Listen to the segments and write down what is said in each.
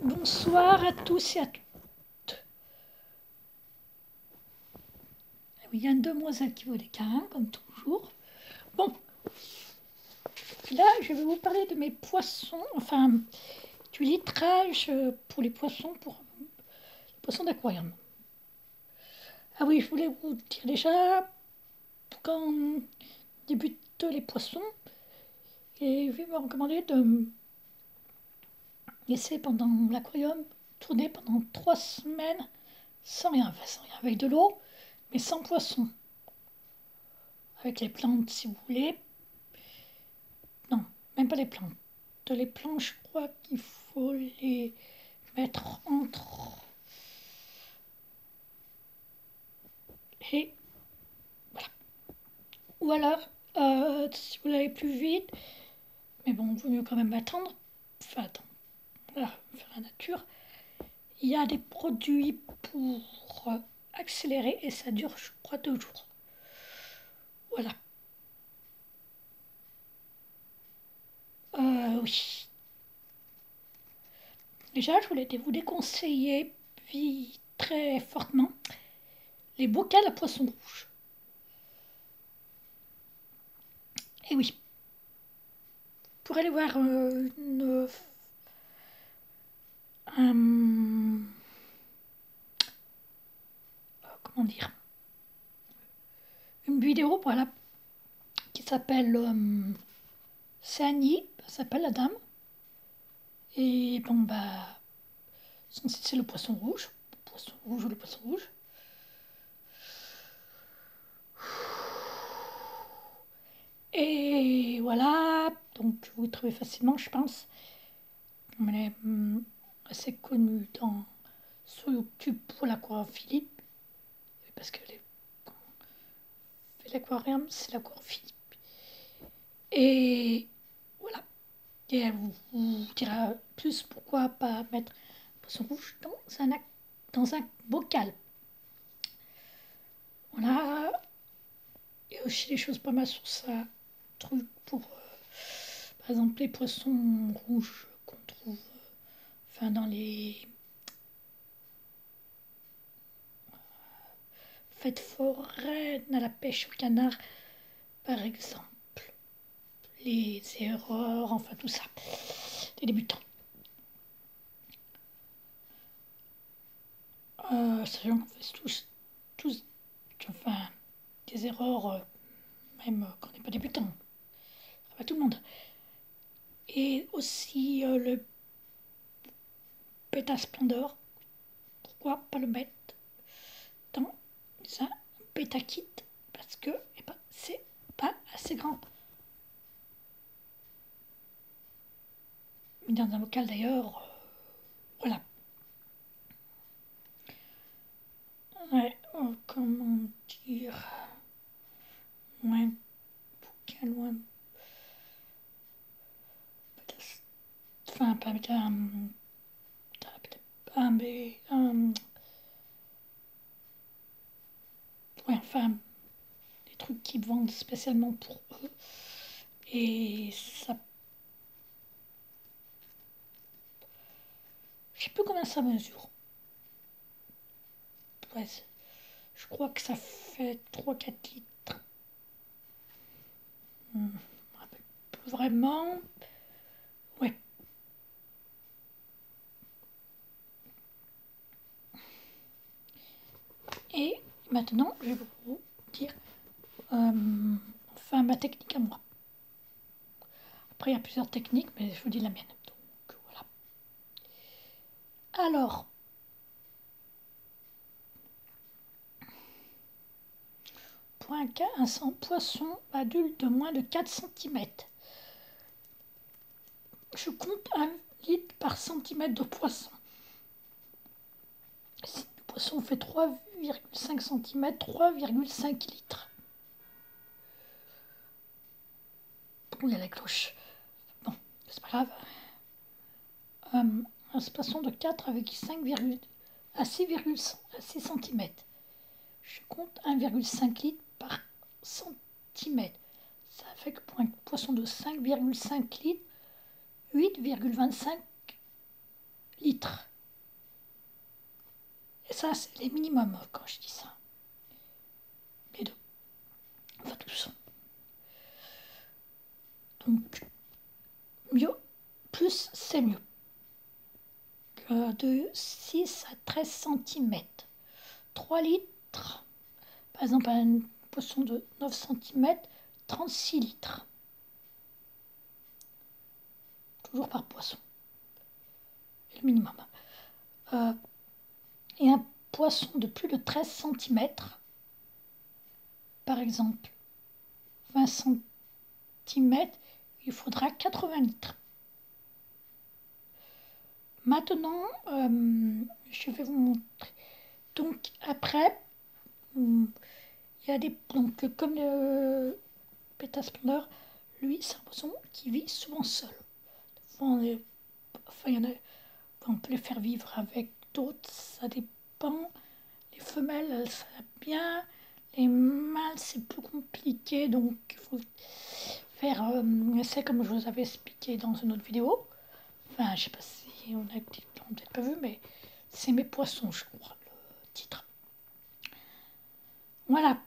Bonsoir à tous et à toutes. Ah oui, il y a une demoiselle qui vaut des câlins, comme toujours. Bon, là, je vais vous parler de mes poissons, enfin, du litrage pour les poissons d'aquarium. Ah oui, je voulais vous dire déjà, quand on débute les poissons, et je vais me recommander de laisser pendant l'aquarium tourner pendant 3 semaines sans rien, avec de l'eau, mais sans poisson. Avec les plantes, si vous voulez. Non, même pas les plantes. Les plantes, je crois qu'il faut les mettre entre. Et voilà. Ou alors, si vous l'avez plus vite, mais bon, il vaut mieux quand même attendre. Enfin, attendre. Voilà, faire la nature. Il y a des produits pour accélérer et ça dure, je crois, 2 jours. Voilà. Oui. Déjà, je voulais vous déconseiller très fortement les bocals à poissons rouges. Et oui, pour aller voir comment dire, une vidéo, voilà, qui s'appelle c'est Annie, s'appelle la dame. Et bon, bah, son site c'est le poisson rouge ou le poisson rouge. Et voilà, donc vous trouvez facilement, je pense. Elle est assez connue sur YouTube pour l'aquarium parce que l'aquarium, c'est l'aquarium. Et voilà. Et elle vous dira plus pourquoi pas mettre un poisson rouge dans un bocal. Voilà. Il y a aussi des choses pas mal sur ça. Truc pour, par exemple, les poissons rouges qu'on trouve dans les fêtes foraines à la pêche au canard, par exemple. Les erreurs, enfin tout ça. Des débutants. Sachant qu'on fait tous enfin, des erreurs, même quand on n'est pas débutant. Pas tout le monde. Et aussi le bêta splendor. Pourquoi pas le mettre dans un bêta kit? Parce que c'est pas assez grand. Mais dans un bocal d'ailleurs, voilà. Ouais, comment dire, moins bocal, moins. Enfin, pas mais ouais, enfin, des trucs qui vendent spécialement pour eux. Et ça. Je sais plus combien ça mesure. Ouais, je crois que ça fait 3-4 litres. Vraiment. Ouais. Et maintenant, je vais vous dire enfin ma technique à moi. Après, il y a plusieurs techniques, mais je vous dis la mienne. Donc voilà. Alors, pour un poisson adulte de moins de 4 cm, je compte 1 litre par centimètre de poisson. Si le poisson fait 3,5 cm, 3,5 litres. Il y a la cloche. Bon, c'est pas grave. Un poisson de 4 avec 5, à 6 cm. Je compte 1,5 litre par centimètre. Ça fait que pour un poisson de 5,5 litres, 8,25 litres. litres. Et ça, c'est les minimums quand je dis ça. Les deux. Enfin, tous. Donc, mieux, plus, c'est mieux. De 6 à 13 cm. 3 litres. Par exemple, un poisson de 9 cm, 36 litres. Toujours par poisson. C'est le minimum. Et un poisson de plus de 13 cm, par exemple 20 cm, il faudra 80 litres. Maintenant, je vais vous montrer. Donc après, il y a des... Donc comme le Beta Splendor, lui, c'est un poisson qui vit souvent seul. Enfin, il y en a, on peut les faire vivre avec d'autres, ça dépend. Les femelles, ça va bien. Les mâles, c'est plus compliqué, donc il faut faire c'est comme je vous avais expliqué dans une autre vidéo. Enfin, je sais pas si on a peut-être pas vu, mais c'est mes poissons, je crois, le titre. Voilà.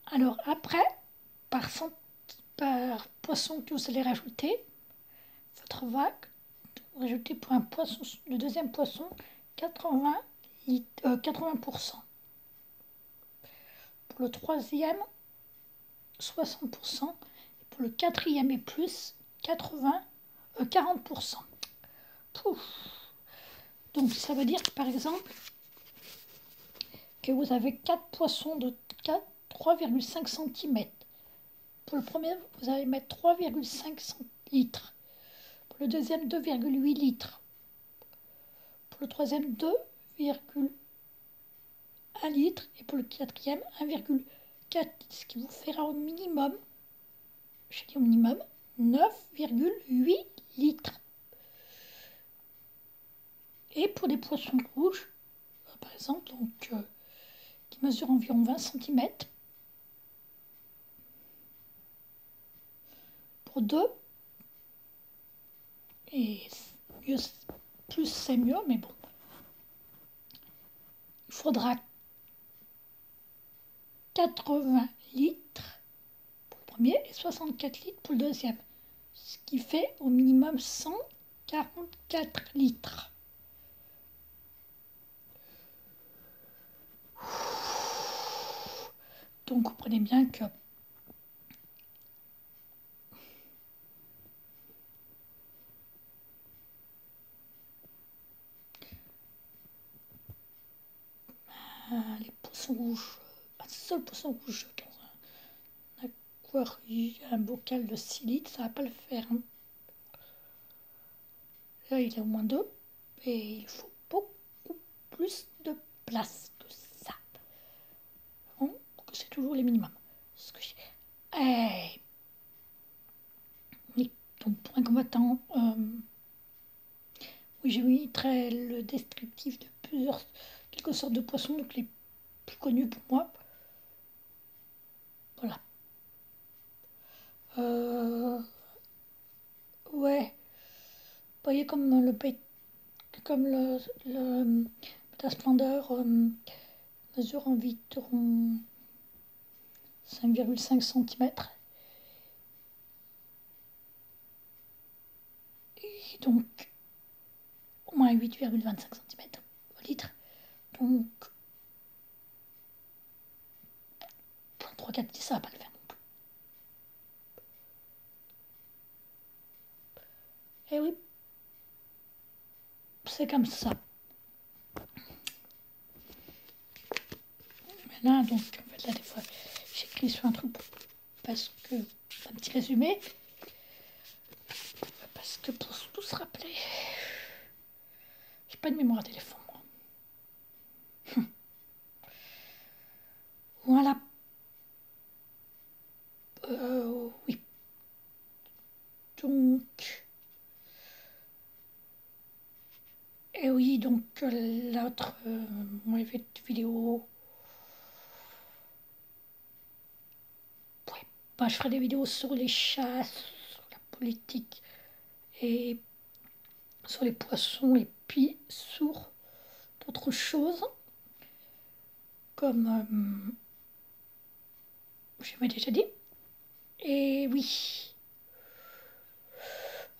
Alors après, par poisson que vous allez rajouter, votre vague, vous rajoutez pour un poisson, le deuxième poisson, 80%. Pour le troisième, 60%. Et pour le quatrième et plus, 40%. Pouf. Donc ça veut dire que par exemple, que vous avez 4 poissons de 3,5 cm. Pour le premier, vous allez mettre 3,5 litres. Pour le deuxième, 2,8 litres. Pour le troisième, 2,1 litres. Et pour le quatrième, 1,4 litres. Ce qui vous fera au minimum, je dis au minimum, 9,8 litres. Et pour des poissons rouges, par exemple, donc, qui mesurent environ 20 cm, pour 2, et mieux, plus c'est mieux, mais bon, il faudra 80 litres pour le premier et 64 litres pour le deuxième, ce qui fait au minimum 144 litres. Donc vous comprenez bien que les poissons rouges, un seul poisson rouge dans un aquarium, un bocal de 6 litres, ça ne va pas le faire. Hein. Là, il est au moins 2 et il faut beaucoup plus de place que ça. Donc, c'est toujours les minimums. Ce que donc, pour un combattant, oui, j'ai mis le descriptif de quelques sortes de poissons, donc les plus connus pour moi. Voilà. Ouais. Vous voyez comme le Beta Splendor mesure environ 5,5 cm. Et donc, au moins 8,25 cm au litre. Donc, pour 3-4 litres, ça va pas le faire non plus. Et oui, c'est comme ça. Maintenant, donc, en fait, là, des fois, j'écris sur un truc parce que, un petit résumé, parce que pour tout se rappeler, j'ai pas de mémoire d'éléphant, moi. Voilà. Oui. Donc, et oui, donc l'autre vidéo. Ouais, bah, je ferai des vidéos sur les chats, sur la politique et sur les poissons et puis autre chose, comme j'avais déjà dit. Et oui,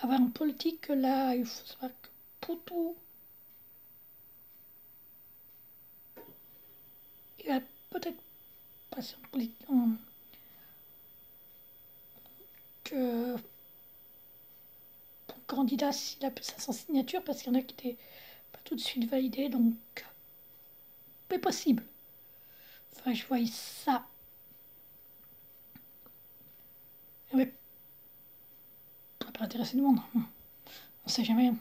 avoir en politique, là, il faut savoir que pour tout, il va peut-être passer en politique, que pour le candidat, s'il a plus 500 signatures, parce qu'il y en a qui n'étaient pas tout de suite validées, donc c'est possible. Enfin, je voyais ça. Mais ça va pas intéresser le monde. On sait jamais.